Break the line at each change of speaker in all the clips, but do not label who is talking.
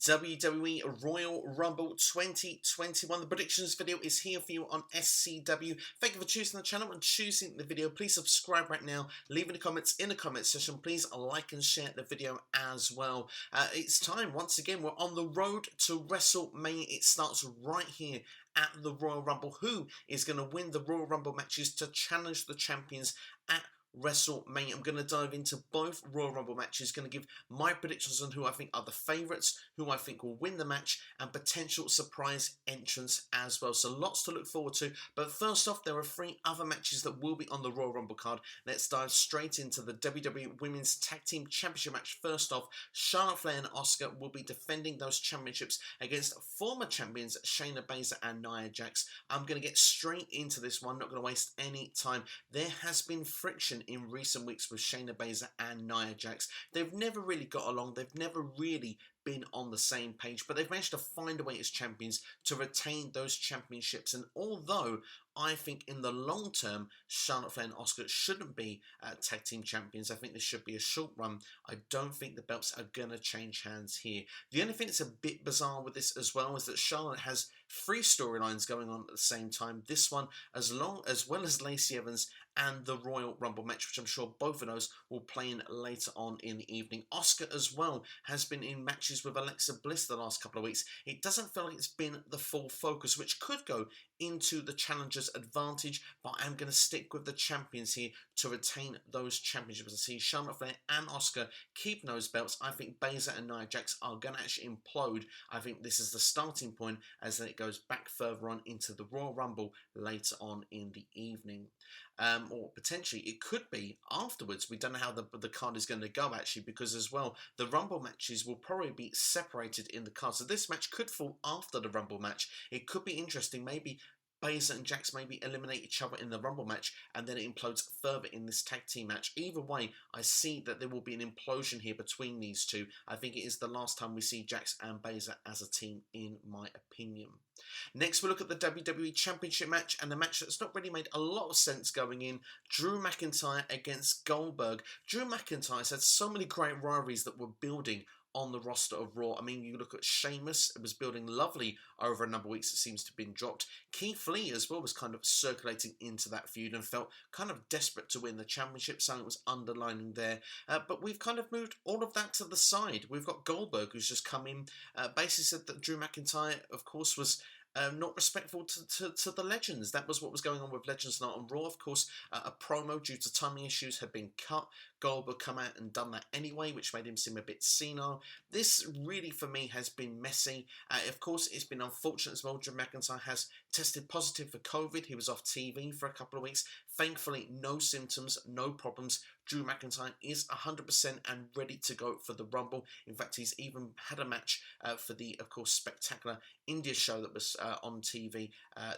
WWE Royal Rumble 2021. The predictions video is here for you on SCW. Thank you for choosing the channel and choosing the video. Please subscribe right now. Leave in the comments in the comment section. Please like and share the video as well. It's time, once again, we're on the road to WrestleMania. It starts right here at the Royal Rumble. Who is going to win the Royal Rumble matches to challenge the champions at WrestleMania? I'm going to dive into both Royal Rumble matches, going to give my predictions on who I think are the favourites, who I think will win the match, and potential surprise entrants as well. So lots to look forward to. But first off, there are 3 other matches that will be on the Royal Rumble card. Let's dive straight into the WWE Women's Tag Team Championship match. First off, Charlotte Flair and Asuka will be defending those championships against former champions Shayna, Baszler and Nia Jax. I'm going to get straight into this one, not going to waste any time. There has been friction in recent weeks with Shayna Baszler and Nia Jax. They've never really got along. They've never really been on the same page, but they've managed to find a way as champions to retain those championships. And although I think in the long term, Charlotte Flair and Asuka shouldn't be tag team champions, I think this should be a short run. I don't think the belts are going to change hands here. The only thing that's a bit bizarre with this as well is that Charlotte has 3 storylines going on at the same time. This one, as well as Lacey Evans and the Royal Rumble match, which I'm sure both of those will play in later on in the evening. Asuka as well has been in matches with Alexa Bliss the last couple of weeks. It doesn't feel like it's been the full focus, which could go into the challenger's advantage, but I'm going to stick with the champions here to retain those championships. I see Charlotte Flair and Asuka keep those belts. I think Baszler and Nia Jax are going to actually implode. I think this is the starting point as then it goes back further on into the Royal Rumble later on in the evening. Or potentially it could be afterwards. We don't know how the card is going to go actually, because as well the Rumble matches will probably be separated in the card. So this match could fall after the Rumble match. It could be interesting. Maybe Baszler and Jax maybe eliminate each other in the Rumble match and then it implodes further in this tag team match. Either way, I see that there will be an implosion here between these two. I think it is the last time we see Jax and Baszler as a team, in my opinion. Next, we'll look at the WWE Championship match, and the match that's not really made a lot of sense going in. Drew McIntyre against Goldberg. Drew McIntyre's had so many great rivalries that were building on the roster of Raw. I mean, you look at Sheamus, it was building lovely over a number of weeks. It seems to have been dropped. Keith Lee as well was kind of circulating into that feud and felt kind of desperate to win the championship. Something was underlining there. But we've kind of moved all of that to the side. We've got Goldberg, who's just come in, basically said that Drew McIntyre, of course, was not respectful to the Legends. That was what was going on with Legends Night on Raw. Of course, a promo due to timing issues had been cut. Goldberg come out and done that anyway, which made him seem a bit senile. This really, for me, has been messy. Of course, it's been unfortunate as well. Drew McIntyre has tested positive for COVID. He was off TV for a couple of weeks. Thankfully, no symptoms, no problems. Drew McIntyre is 100% and ready to go for the Rumble. In fact, he's even had a match for the, of course, spectacular India show that was on TV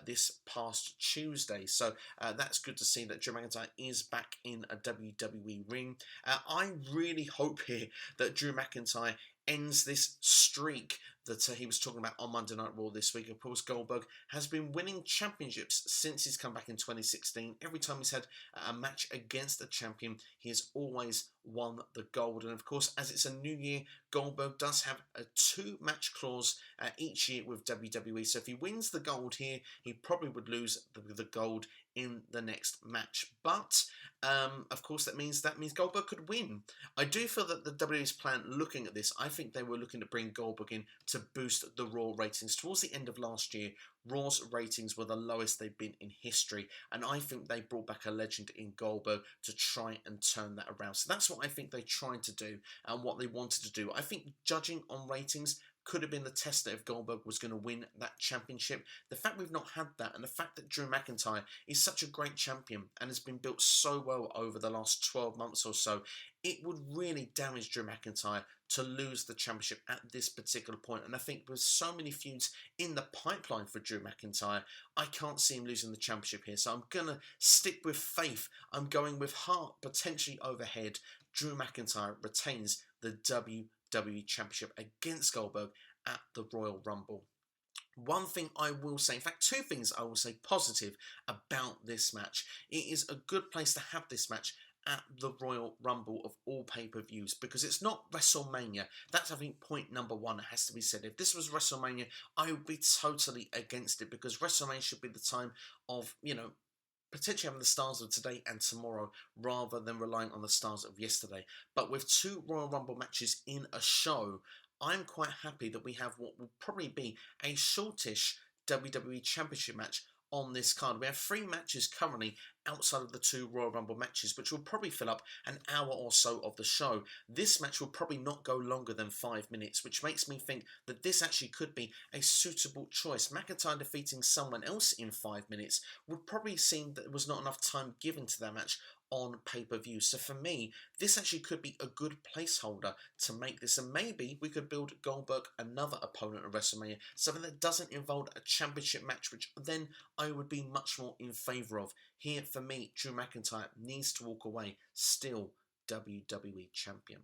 this past Tuesday. So that's good to see that Drew McIntyre is back in a WWE ring. I really hope here that Drew McIntyre ends this streak that he was talking about on Monday Night Raw this week. Of course, Goldberg has been winning championships since he's come back in 2016. Every time he's had a match against a champion, he has always won the gold. And of course, as it's a new year, Goldberg does have a 2-match clause each year with WWE. So if he wins the gold here, he probably would lose the gold in the next match. But of course, that means Goldberg could win. I do feel that the WWE's plan, looking at this, I think they were looking to bring Goldberg in to boost the Raw ratings. Towards the end of last year, Raw's ratings were the lowest they've been in history, and I think they brought back a legend in Goldberg to try and turn that around. So that's what I think they tried to do and what they wanted to do. I think judging on ratings could have been the test that if Goldberg was going to win that championship. The fact we've not had that, and the fact that Drew McIntyre is such a great champion and has been built so well over the last 12 months or so, it would really damage Drew McIntyre to lose the championship at this particular point. And I think with so many feuds in the pipeline for Drew McIntyre, I can't see him losing the championship here. So I'm going to stick with faith. I'm going with heart potentially overhead. Drew McIntyre retains the WWE Championship against Goldberg at the Royal Rumble. One thing I will say, in fact 2 things I will say positive about this match. It is a good place to have this match at the Royal Rumble of all pay-per-views, because it's not WrestleMania. That's, I think, point number one. It has to be said. If this was WrestleMania, I would be totally against it, because WrestleMania should be the time of, potentially having the stars of today and tomorrow rather than relying on the stars of yesterday. But with 2 Royal Rumble matches in a show, I'm quite happy that we have what will probably be a shortish WWE Championship match on this card. We have 3 matches currently outside of the 2 Royal Rumble matches, which will probably fill up an hour or so of the show. This match will probably not go longer than 5 minutes, which makes me think that this actually could be a suitable choice. McIntyre defeating someone else in 5 minutes would probably seem that there was not enough time given to that match on pay-per-view. So for me, this actually could be a good placeholder to make this, and maybe we could build Goldberg another opponent at WrestleMania, something that doesn't involve a championship match, which then I would be much more in favour of. Here, for me, Drew McIntyre needs to walk away still WWE Champion.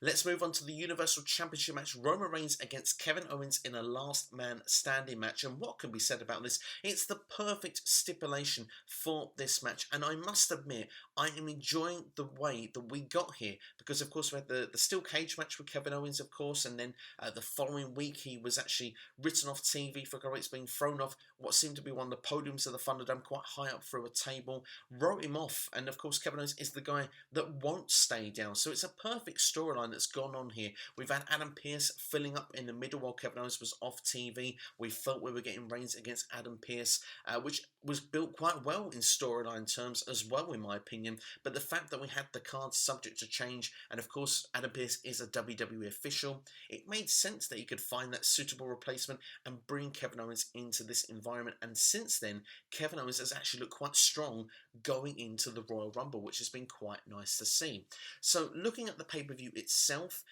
Let's move on to the Universal Championship match. Roman Reigns against Kevin Owens in a last man standing match. And what can be said about this? It's the perfect stipulation for this match. And I must admit, I am enjoying the way that we got here. Because, of course, we had the steel cage match with Kevin Owens, of course. And then the following week, he was actually written off TV for it's being thrown off what seemed to be one of the podiums of the Thunderdome, quite high up through a table. Wrote him off. And, of course, Kevin Owens is the guy that won't stay down. So it's a perfect storyline that's gone on here. We've had Adam Pearce filling up in the middle while Kevin Owens was off TV. We felt we were getting Reigns against Adam Pearce, which was built quite well in storyline terms as well, in my opinion. But the fact that we had the cards subject to change, and of course Adam Pearce is a WWE official, it made sense that he could find that suitable replacement and bring Kevin Owens into this environment. And since then, Kevin Owens has actually looked quite strong going into the Royal Rumble, which has been quite nice to see. So looking at the pay-per-view itself,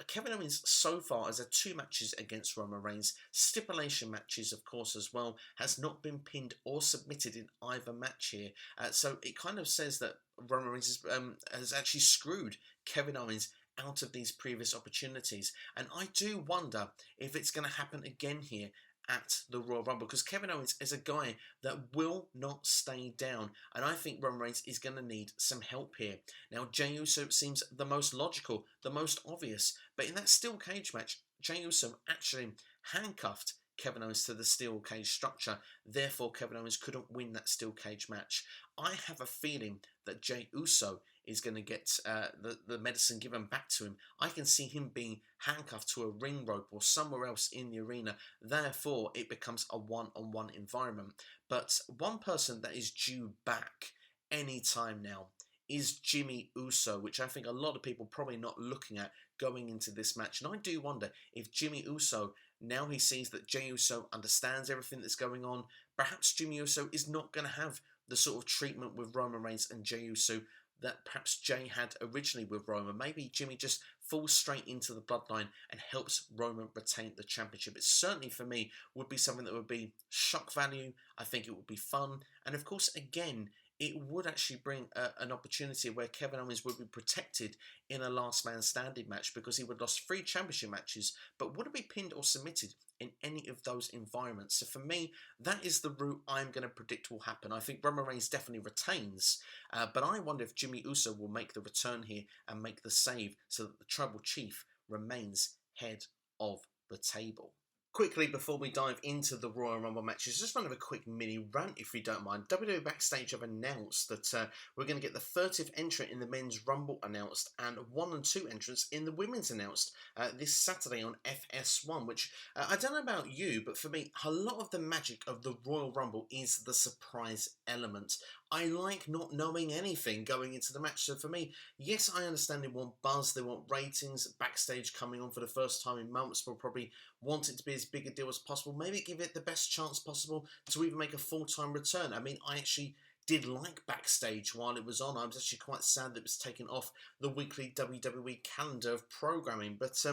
Kevin Owens so far has had 2 matches against Roman Reigns, stipulation matches of course as well, has not been pinned or submitted in either match here, so it kind of says that Roman Reigns has actually screwed Kevin Owens out of these previous opportunities, and I do wonder if it's going to happen again here at the Royal Rumble, because Kevin Owens is a guy that will not stay down, and I think Roman Reigns is going to need some help here. Now, Jey Uso seems the most logical, the most obvious, but in that steel cage match, Jey Uso actually handcuffed Kevin Owens to the steel cage structure, therefore Kevin Owens couldn't win that steel cage match. I have a feeling that Jey Uso is going to get the medicine given back to him. I can see him being handcuffed to a ring rope or somewhere else in the arena. Therefore, it becomes a one-on-one environment. But one person that is due back any time now is Jimmy Uso, which I think a lot of people probably not looking at going into this match. And I do wonder if Jimmy Uso, now he sees that Jey Uso understands everything that's going on, perhaps Jimmy Uso is not going to have the sort of treatment with Roman Reigns and Jey Uso that perhaps Jey had originally with Roman. Maybe Jimmy just falls straight into the bloodline and helps Roman retain the championship. It certainly, for me, would be something that would be shock value. I think it would be fun. And of course, again, it would actually bring an opportunity where Kevin Owens would be protected in a last man standing match, because he would have lost 3 championship matches, but wouldn't be pinned or submitted in any of those environments. So for me, that is the route I'm going to predict will happen. I think Roman Reigns definitely retains, but I wonder if Jimmy Uso will make the return here and make the save so that the Tribal Chief remains head of the table. Quickly, before we dive into the Royal Rumble matches, just want to have a quick mini rant, if you don't mind. WWE Backstage have announced that we're going to get the 30th entrant in the Men's Rumble announced and 1 and 2 entrants in the Women's announced this Saturday on FS1, which I don't know about you, but for me, a lot of the magic of the Royal Rumble is the surprise element. I like not knowing anything going into the match. So for me, yes, I understand they want buzz, they want ratings. Backstage coming on for the first time in months will probably want it to be as big a deal as possible. Maybe give it the best chance possible to even make a full-time return. I mean, I actually did like Backstage while it was on. I was actually quite sad that it was taken off the weekly WWE calendar of programming. But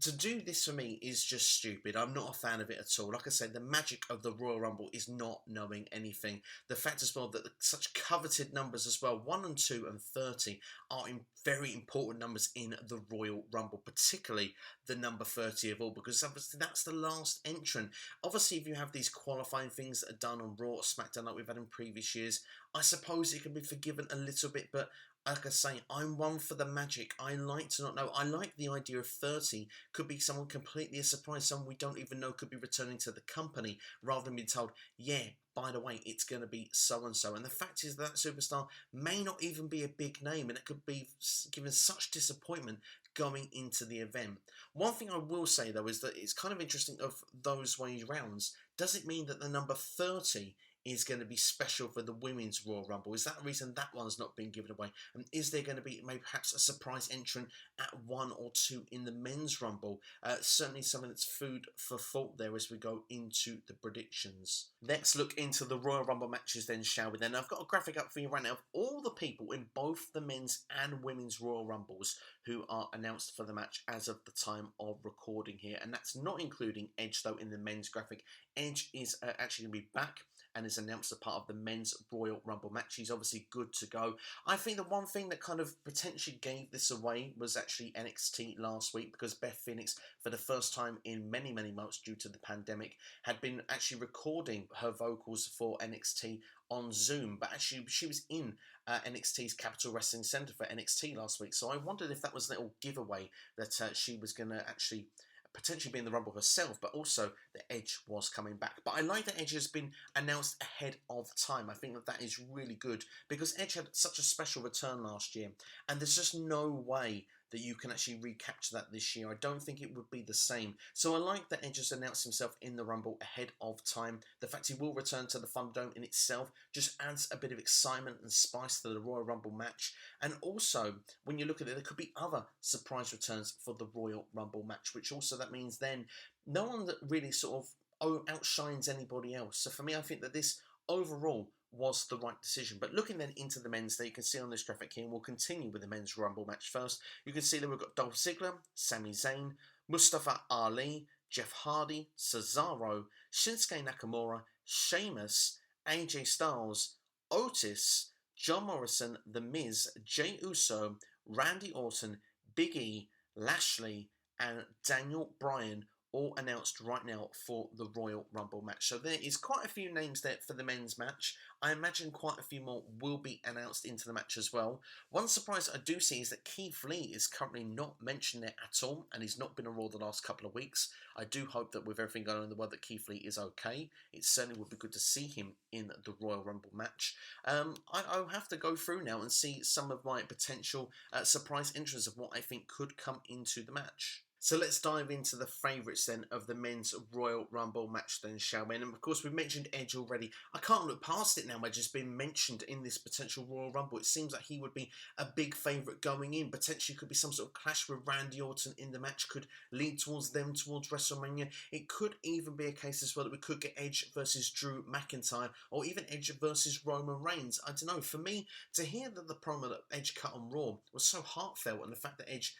To do this for me is just stupid. I'm not a fan of it at all. Like I said, the magic of the Royal Rumble is not knowing anything. The fact as well that such coveted numbers as well, 1 and 2 and 30, are very important numbers in the Royal Rumble, particularly the number 30 of all, because obviously that's the last entrant. Obviously, if you have these qualifying things that are done on Raw or SmackDown like we've had in previous years, I suppose it can be forgiven a little bit, but like I say, I'm one for the magic. I like to not know. I like the idea of 30 could be someone completely a surprise, someone we don't even know could be returning to the company, rather than being told, yeah, by the way, it's going to be so-and-so. And the fact is that superstar may not even be a big name, and it could be given such disappointment going into the event. One thing I will say, though, is that it's kind of interesting of those way rounds. Does it mean that the number 30 is going to be special for the Women's Royal Rumble? Is that the reason that one's not been given away? And is there going to be maybe perhaps a surprise entrant at 1 or 2 in the Men's Rumble? Certainly something that's food for thought there as we go into the predictions. Let's look into the Royal Rumble matches then, shall we then? I've got a graphic up for you right now of all the people in both the Men's and Women's Royal Rumbles who are announced for the match as of the time of recording here. And that's not including Edge, though, in the Men's graphic. Edge is actually going to be back and is announced as part of the Men's Royal Rumble match. He's obviously good to go. I think the one thing that kind of potentially gave this away was actually NXT last week, because Beth Phoenix, for the first time in many, many months due to the pandemic, had been actually recording her vocals for NXT on Zoom, but actually she was in NXT's Capital Wrestling Center for NXT last week, so I wondered if that was a little giveaway that she was going to actually potentially be in the Rumble herself, but also that Edge was coming back. But I like that Edge has been announced ahead of time. I think that that is really good, because Edge had such a special return last year, and there's just no way that you can actually recapture that this year. I don't think it would be the same. So I like that Edge has announced himself in the Rumble ahead of time. The fact he will return to the Thunderdome in itself just adds a bit of excitement and spice to the Royal Rumble match. And also, when you look at it, there could be other surprise returns for the Royal Rumble match, which also that means then no one that really sort of outshines anybody else. So for me, I think that this overall was the right decision. But looking then into the men's that you can see on this graphic here, and we'll continue with the men's Rumble match first. You can see that we've got Dolph Ziggler, Sami Zayn, Mustafa Ali, Jeff Hardy, Cesaro, Shinsuke Nakamura, Sheamus, AJ Styles, Otis, John Morrison, The Miz, Jey Uso, Randy Orton, Big E, Lashley, and Daniel Bryan, all announced right now for the Royal Rumble match. So there is quite a few names there for the men's match. I imagine quite a few more will be announced into the match as well. One surprise I do see is that Keith Lee is currently not mentioned there at all, and he's not been on Raw the last couple of weeks. I do hope that with everything going on in the world that Keith Lee is okay. It certainly would be good to see him in the Royal Rumble match. I'll have to go through now and see some of my potential surprise entrants of what I think could come into the match. So let's dive into the favourites then of the men's Royal Rumble match then, shall we? And of course we've mentioned Edge already. I can't look past it now. Edge has been mentioned in this potential Royal Rumble. It seems like he would be a big favourite going in. Potentially could be some sort of clash with Randy Orton in the match. Could lead towards them towards WrestleMania. It could even be a case as well that we could get Edge versus Drew McIntyre, or even Edge versus Roman Reigns. I don't know. For me, to hear that the promo that Edge cut on Raw was so heartfelt, and the fact that Edge,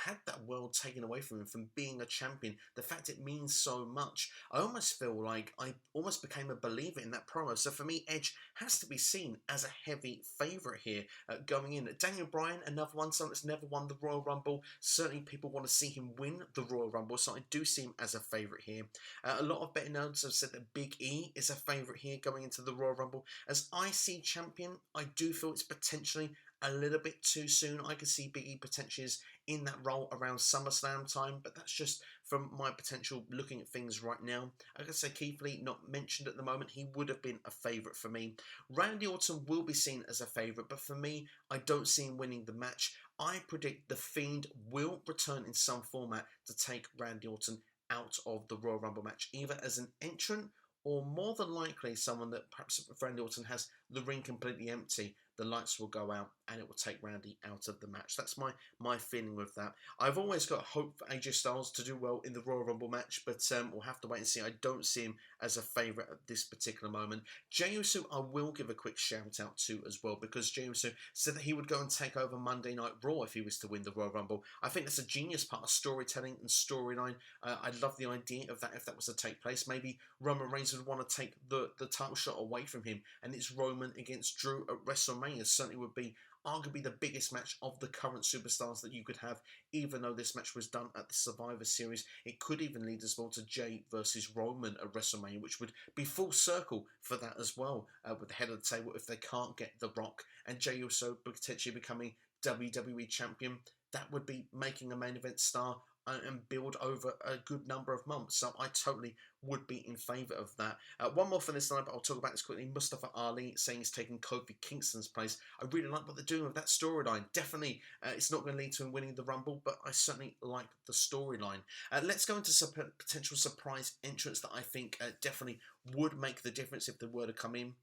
had that world taken away from him from being a champion, the fact it means so much, I almost feel like I almost became a believer in that promo. So for me, Edge has to be seen as a heavy favourite here going in. Daniel Bryan, another one, someone that's never won the Royal Rumble. Certainly people want to see him win the Royal Rumble, so I do see him as a favourite here. A lot of betting notes have said that Big E is a favourite here going into the Royal Rumble. As IC champion, I do feel it's potentially a little bit too soon. I could see Big E potentially is in that role around SummerSlam time, but that's just from my potential looking at things right now. I could say Keith Lee, not mentioned at the moment, he would have been a favourite for me. Randy Orton will be seen as a favourite, but for me, I don't see him winning the match. I predict The Fiend will return in some format to take Randy Orton out of the Royal Rumble match, either as an entrant or more than likely someone that perhaps Randy Orton has the ring completely empty. the lights will go out and it will take Randy out of the match. That's my feeling with that. I've always got hope for AJ Styles to do well in the Royal Rumble match, but we'll have to wait and see. I don't see him as a favourite at this particular moment. Jey Uso, I will give a quick shout out to as well, because Jey Uso said that he would go and take over Monday Night Raw if he was to win the Royal Rumble. I think that's a genius part of storytelling and storyline. I love the idea of that if that was to take place. Maybe Roman Reigns would want to take the title shot away from him, and it's Roman against Drew at WrestleMania. Certainly would be arguably the biggest match of the current superstars that you could have, even though this match was done at the Survivor Series. It could even lead as well to Jey versus Roman at WrestleMania, which would be full circle for that as well, with the head of the table if they can't get The Rock, and Jey Uso potentially becoming WWE Champion. That would be making a main event star and build over a good number of months. So I totally would be in favour of that. One more for this night, but I'll talk about this quickly. Mustafa Ali saying he's taking Kofi Kingston's place. I really like what they're doing with that storyline. Definitely, it's not going to lead to him winning the Rumble, but I certainly like the storyline. Let's go into some potential surprise entrants that I think definitely would make the difference if they were to come in.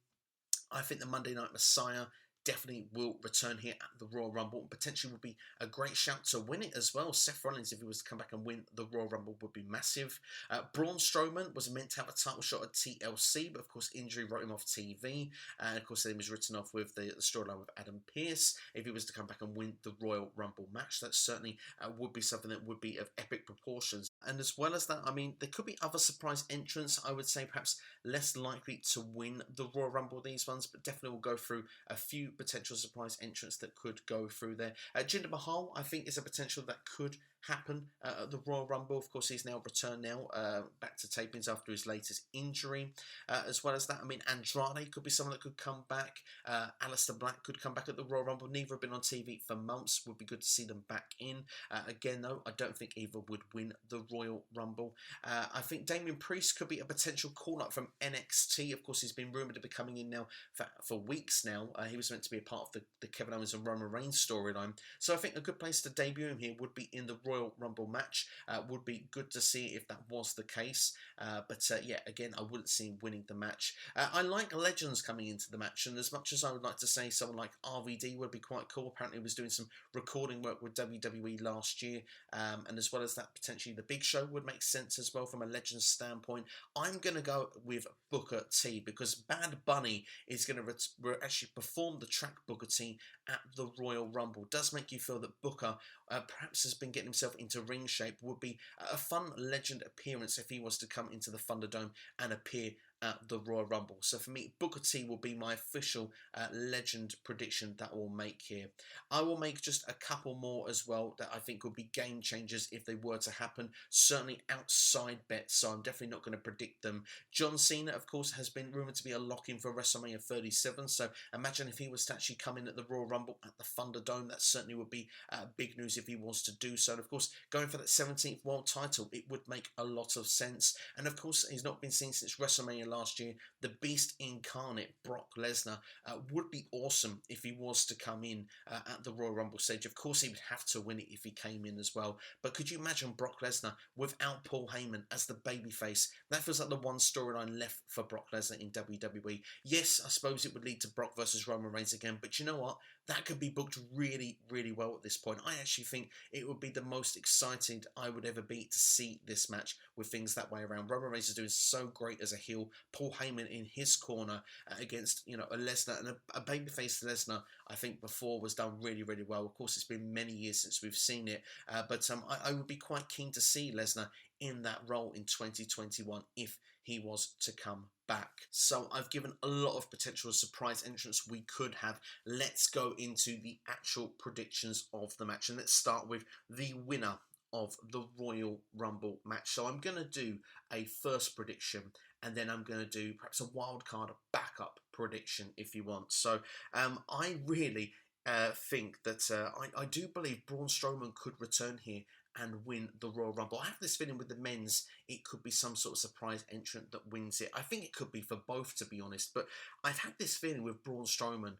I think the Monday Night Messiah definitely will return here at the Royal Rumble, and potentially would be a great shout to win it as well. Seth Rollins, if he was to come back and win the Royal Rumble, would be massive. Braun Strowman was meant to have a title shot at TLC, but of course injury wrote him off TV, and of course then he was written off with the storyline with Adam Pearce. If he was to come back and win the Royal Rumble match, that certainly would be something that would be of epic proportions. And as well as that, I mean, there could be other surprise entrants. I would say perhaps less likely to win the Royal Rumble, these ones, but definitely will go through a few potential surprise entrants that could go through there. Jinder Mahal, I think, is a potential that could happen at the Royal Rumble. Of course, he's now returned back to tapings after his latest injury. As well as that, I mean, Andrade could be someone that could come back. Aleister Black could come back at the Royal Rumble. Neither have been on TV for months. Would be good to see them back in. Again, though, I don't think either would win the Royal Rumble. I think Damian Priest could be a potential call-up from NXT. Of course, he's been rumoured to be coming in now for weeks now. He was meant to be a part of the Kevin Owens and Roman Reigns storyline. So I think a good place to debut him here would be in the Royal Rumble match. Would be good to see if that was the case. But yeah, again, I wouldn't see him winning the match. I like legends coming into the match, and as much as I would like to say someone like RVD would be quite cool, apparently he was doing some recording work with WWE last year, and as well as that, potentially the Big Show would make sense as well from a legends standpoint. I'm going to go with Booker T, because Bad Bunny is going to actually perform the track Booker T at the Royal Rumble. Does make you feel that Booker perhaps has been getting himself into ring shape. Would be a fun legend appearance if he was to come into the Thunderdome and appear at the Royal Rumble. So for me, Booker T will be my official legend prediction that I will make here. I will make just a couple more as well that I think would be game changers if they were to happen. Certainly outside bets, so I'm definitely not going to predict them. John Cena, of course, has been rumoured to be a lock-in for WrestleMania 37, so imagine if he was to actually come in at the Royal Rumble at the Thunderdome. That certainly would be big news if he was to do so. And of course, going for that 17th world title, it would make a lot of sense. And of course, he's not been seen since WrestleMania last year. The Beast incarnate, Brock Lesnar, would be awesome if he was to come in at the Royal Rumble stage. Of course, he would have to win it if he came in as well. But could you imagine Brock Lesnar without Paul Heyman as the babyface? That feels like the one storyline left for Brock Lesnar in WWE. Yes, I suppose it would lead to Brock versus Roman Reigns again, but you know what? That could be booked really, really well at this point. I actually think it would be the most excited I would ever be to see this match with things that way around. Roman Reigns is doing so great as a heel. Paul Heyman in his corner against, you know, a Lesnar, and a babyface Lesnar, I think before was done really, really well. Of course, it's been many years since we've seen it, but I would be quite keen to see Lesnar in that role in 2021 if he was to come back. So I've given a lot of potential surprise entrants we could have. Let's go into the actual predictions of the match, and let's start with the winner of the Royal Rumble match. So I'm going to do a first prediction, and then I'm going to do perhaps a wild card backup prediction if you want. So I really think that I do believe Braun Strowman could return here and win the Royal Rumble. I have this feeling with the men's, it could be some sort of surprise entrant that wins it. I think it could be for both, to be honest, but I've had this feeling with Braun Strowman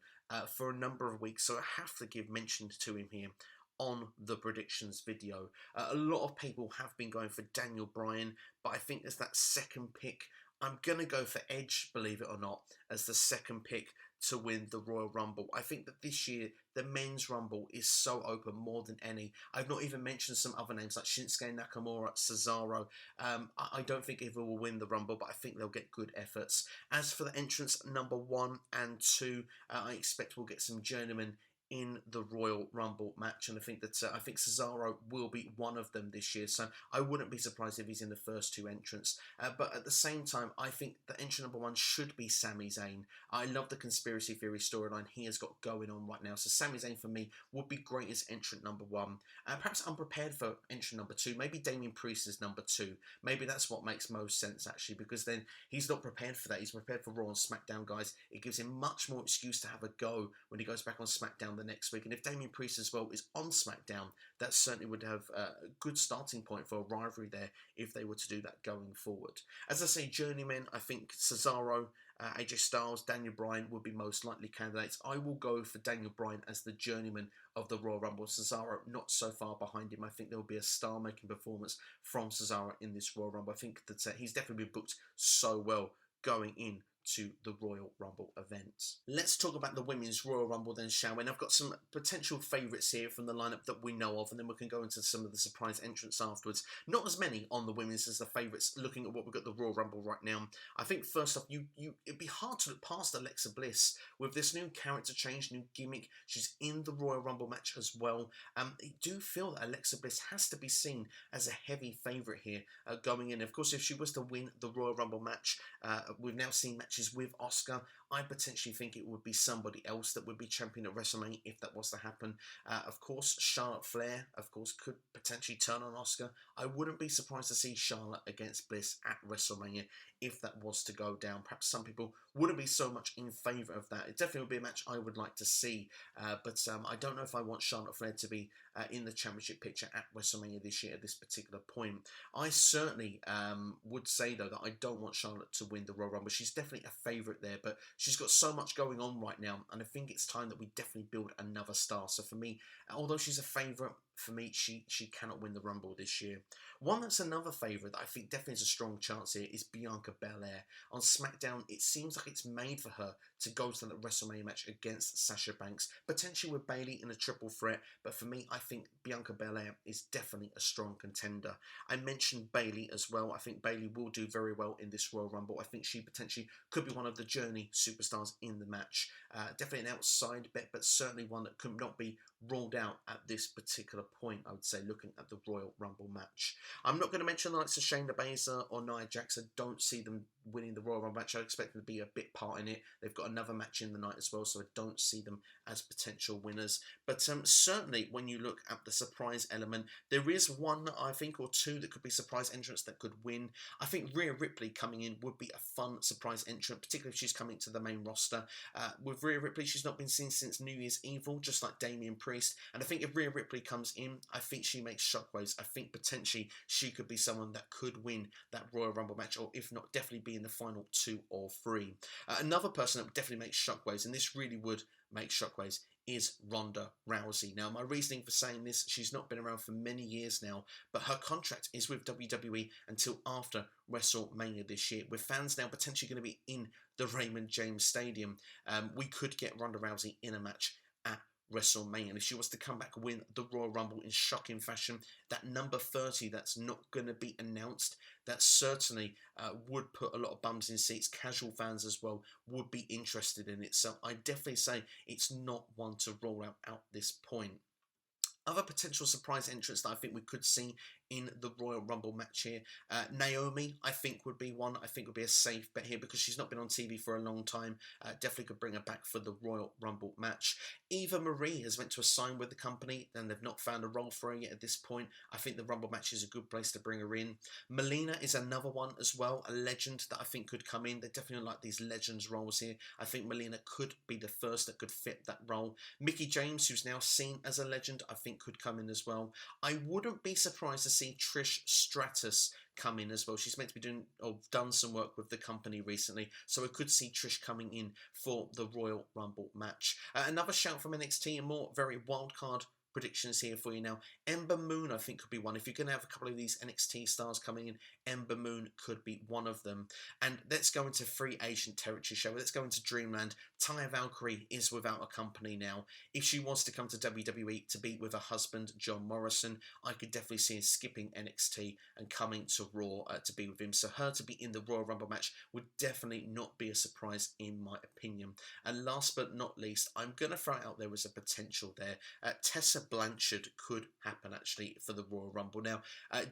for a number of weeks, so I have to give mention to him here on the predictions video. A lot of people have been going for Daniel Bryan, but I think as that second pick, I'm going to go for Edge, believe it or not, as the second pick to win the Royal Rumble. I think that this year the men's Rumble is so open more than any. I've not even mentioned some other names like Shinsuke, Nakamura, Cesaro. I don't think either will win the Rumble, but I think they'll get good efforts. As for the entrants number 1 and 2, I expect we'll get some journeymen in the Royal Rumble match, and I think that Cesaro will be one of them this year, so I wouldn't be surprised if he's in the first 2 entrants. But at the same time, I think the entrant number 1 should be Sami Zayn. I love the conspiracy theory storyline he has got going on right now, so Sami Zayn for me would be great as entrant number 1. Perhaps unprepared for entrant number 2. Maybe Damian Priest is number 2. Maybe that's what makes most sense actually, because then he's not prepared for that. He's prepared for Raw and SmackDown, guys. It gives him much more excuse to have a go when he goes back on SmackDown the next week. And if Damian Priest as well is on SmackDown, that certainly would have a good starting point for a rivalry there if they were to do that going forward. As I say, journeymen, I think Cesaro, AJ Styles, Daniel Bryan would be most likely candidates. I will go for Daniel Bryan as the journeyman of the Royal Rumble. Cesaro not so far behind him. I think there will be a star-making performance from Cesaro in this Royal Rumble. I think that he's definitely been booked so well going in to the Royal Rumble event. Let's talk about the Women's Royal Rumble then, shall we? And I've got some potential favourites here from the lineup that we know of, and then we can go into some of the surprise entrants afterwards. Not as many on the Women's as the favourites, looking at what we've got the Royal Rumble right now. I think first off, it'd be hard to look past Alexa Bliss with this new character change, new gimmick. She's in the Royal Rumble match as well. I do feel that Alexa Bliss has to be seen as a heavy favourite here going in. Of course, if she was to win the Royal Rumble match, we've now seen matches with Asuka. I potentially think it would be somebody else that would be champion at WrestleMania if that was to happen. Of course, Charlotte Flair, of course, could potentially turn on Asuka. I wouldn't be surprised to see Charlotte against Bliss at WrestleMania if that was to go down. Perhaps some people wouldn't be so much in favour of that. It definitely would be a match I would like to see, but I don't know if I want Charlotte Flair to be in the championship picture at WrestleMania this year at this particular point. I certainly would say, though, that I don't want Charlotte to win the Royal Rumble. She's definitely a favourite there, but she's got so much going on right now, and I think it's time that we definitely build another star. So for me, although she's a favourite, for me, she cannot win the Rumble this year. One that's another favourite that I think definitely has a strong chance here is Bianca Belair. On SmackDown, it seems like it's made for her to go to the WrestleMania match against Sasha Banks, potentially with Bayley in a triple threat, but for me, I think Bianca Belair is definitely a strong contender. I mentioned Bayley as well. I think Bayley will do very well in this Royal Rumble. I think she potentially could be one of the Journey superstars in the match. Definitely an outside bet, but certainly one that could not be ruled out at this particular point, I would say, looking at the Royal Rumble match. I'm not going to mention the likes of Shayna Baszler or Nia Jax. I don't see them winning the Royal Rumble match. I expect them to be a bit part in it. They've got another match in the night as well, so I don't see them as potential winners. But certainly, when you look at the surprise element, there is one, I think, or two that could be surprise entrants that could win. I think Rhea Ripley coming in would be a fun surprise entrant, particularly if she's coming to the main roster. With Rhea Ripley, she's not been seen since New Year's Evil, just like Damian Priest. And I think if Rhea Ripley comes in, I think she makes shockwaves. I think potentially she could be someone that could win that Royal Rumble match, or if not, definitely be in the final 2 or 3. Another person that would definitely make shockwaves, and this really would make shockwaves, is Ronda Rousey. Now, my reasoning for saying this, she's not been around for many years now, but her contract is with WWE until after WrestleMania this year, with fans now potentially going to be in the Raymond James Stadium. We could get Ronda Rousey in a match at WrestleMania. And if she was to come back and win the Royal Rumble in shocking fashion, that number 30 that's not going to be announced, that certainly would put a lot of bums in seats. Casual fans as well would be interested in it. So I definitely say it's not one to roll out at this point. Other potential surprise entrants that I think we could see in the Royal Rumble match here. Naomi, I think, would be one. I think would be a safe bet here because she's not been on TV for a long time. Definitely could bring her back for the Royal Rumble match. Eva Marie has went to a sign with the company and they've not found a role for her yet at this point. I think the Rumble match is a good place to bring her in. Melina is another one as well, a legend that I think could come in. They definitely like these legends roles here. I think Melina could be the first that could fit that role. Mickie James, who's now seen as a legend, I think could come in as well. I wouldn't be surprised to see Trish Stratus come in as well. She's meant to be doing or done some work with the company recently, so I could see Trish coming in for the Royal Rumble match. Another shout from NXT, a more very wild card predictions here for you now. Ember Moon, I think, could be one. If you're going to have a couple of these NXT stars coming in, Ember Moon could be one of them. And let's go into free agent territory, shall we? Let's go into Dreamland. Taya Valkyrie is without a company now. If she was to come to WWE to be with her husband, John Morrison, I could definitely see her skipping NXT and coming to Raw to be with him. So her to be in the Royal Rumble match would definitely not be a surprise in my opinion. And last but not least, I'm going to throw it out there as a potential there. Tessa Blanchard could happen actually for the Royal Rumble. Now,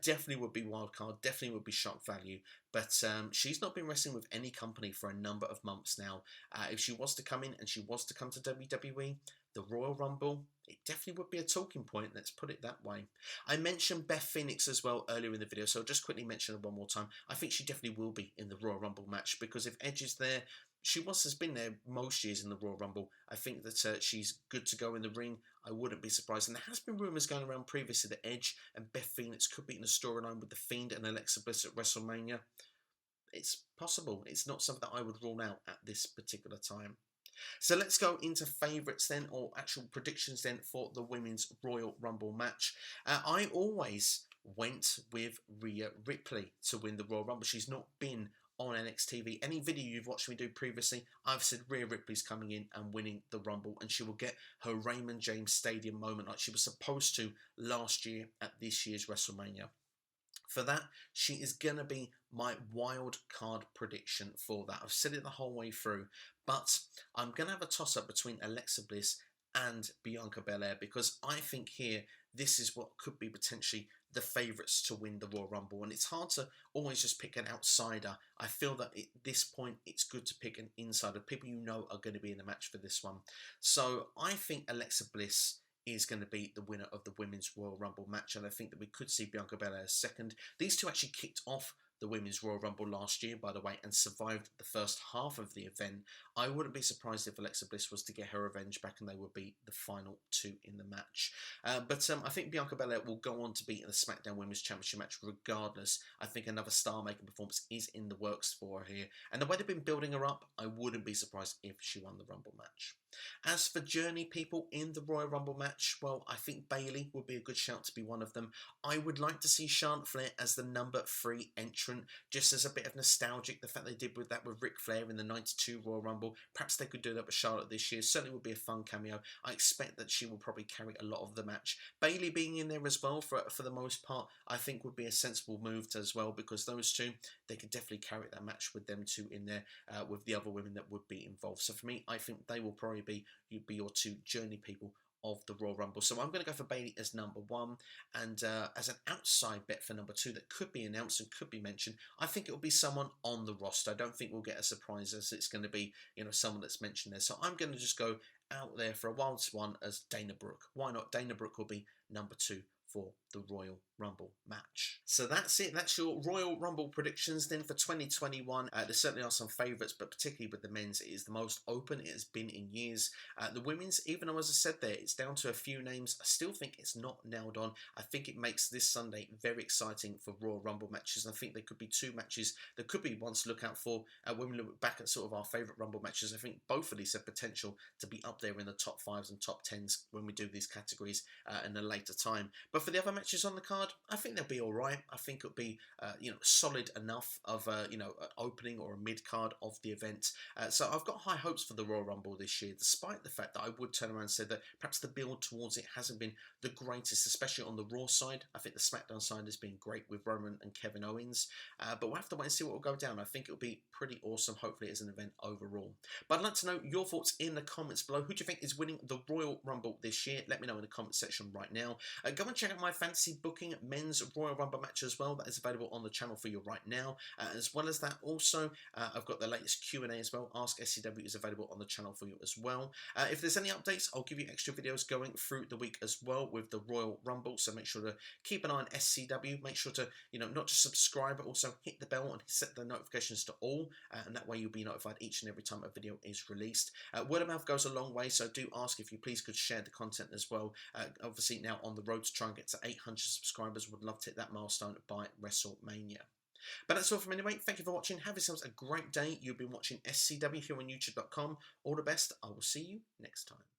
definitely would be wildcard, definitely would be shock value, but she's not been wrestling with any company for a number of months now. If she was to come in and she was to come to WWE, the Royal Rumble, it definitely would be a talking point, let's put it that way. I mentioned Beth Phoenix as well earlier in the video, so I'll just quickly mention her one more time. I think she definitely will be in the Royal Rumble match, because if Edge is there, she has been there most years in the Royal Rumble. I think that she's good to go in the ring. I wouldn't be surprised. And there has been rumours going around previously that Edge and Beth Phoenix could be in a storyline with The Fiend and Alexa Bliss at WrestleMania. It's possible. It's not something that I would rule out at this particular time. So let's go into favourites then, or actual predictions then, for the Women's Royal Rumble match. I always went with Rhea Ripley to win the Royal Rumble. She's not been on NXT TV. Any video you've watched me do previously, I've said Rhea Ripley's coming in and winning the Rumble, and she will get her Raymond James Stadium moment like she was supposed to last year at this year's WrestleMania. For that, she is going to be my wild card prediction for that. I've said it the whole way through, but I'm going to have a toss-up between Alexa Bliss and Bianca Belair, because I think here this is what could be potentially the favourites to win the Royal Rumble, and it's hard to always just pick an outsider. I feel that at this point it's good to pick an insider, people you know are going to be in the match for this one. So I think Alexa Bliss is going to be the winner of the Women's Royal Rumble match, and I think that we could see Bianca Belair second. These two actually kicked off the Women's Royal Rumble last year, by the way, and survived the first half of the event. I wouldn't be surprised if Alexa Bliss was to get her revenge back and they would be the final two in the match. But I think Bianca Belair will go on to be in the SmackDown Women's Championship match regardless. I think another star-making performance is in the works for her here. And the way they've been building her up, I wouldn't be surprised if she won the Rumble match. As for Journey people in the Royal Rumble match, well, I think Bayley would be a good shout to be one of them. I would like to see Charlotte Flair as the number 3 entrant, just as a bit of nostalgic. The fact they did with that with Ric Flair in the 92 Royal Rumble, perhaps they could do that with Charlotte this year. Certainly would be a fun cameo. I expect that she will probably carry a lot of the match. Bayley being in there as well for the most part, I think would be a sensible move as well, because those two, they could definitely carry that match with them two in there with the other women that would be involved. So for me, I think they will probably be your two Journey people of the Royal Rumble. So I'm going to go for Bayley as number 1, and as an outside bet for number 2 that could be announced and could be mentioned, I think it will be someone on the roster. I don't think we'll get a surprise as it's going to be, you know, someone that's mentioned there. So I'm going to just go out there for a wild one as Dana Brooke. Why not? Dana Brooke will be number 2 for the Royal Rumble match. So that's it. That's your Royal Rumble predictions then for 2021. There certainly are some favourites, but particularly with the men's, it is the most open it has been in years. The women's, even though as I said there, it's down to a few names, I still think it's not nailed on. I think it makes this Sunday very exciting for Royal Rumble matches. I think there could be 2 matches that could be ones to look out for. When we look back at sort of our favourite Rumble matches, I think both of these have potential to be up there in the top 5s and top 10s when we do these categories in a later time. But for the other matches on the card, I think they'll be all right. I think it'll be solid enough of an opening or a mid card of the event. So I've got high hopes for the Royal Rumble this year, despite the fact that I would turn around and say that perhaps the build towards it hasn't been the greatest, especially on the Raw side. I think the SmackDown side has been great with Roman and Kevin Owens, but we'll have to wait and see what will go down. I think it'll be pretty awesome, hopefully, as an event overall. But I'd like to know your thoughts in the comments below. Who do you think is winning the Royal Rumble this year? Let me know in the comment section right now. Go and check out my fantasy booking men's Royal Rumble match as well. That is available on the channel for you right now. As well as that, also, I've got the latest Q&A as well. Ask SCW is available on the channel for you as well. If there's any updates, I'll give you extra videos going through the week as well with the Royal Rumble. So make sure to keep an eye on SCW. Make sure to, not just subscribe, but also hit the bell and set the notifications to all. And that way you'll be notified each and every time a video is released. Word of mouth goes a long way, so do ask if you please could share the content as well. Obviously now on the road to try and get to 800 subscribers. Would love to hit that milestone by WrestleMania. But that's all from me anyway. Thank you for watching. Have yourselves a great day. You've been watching SCW here on YouTube.com. All the best. I will see you next time.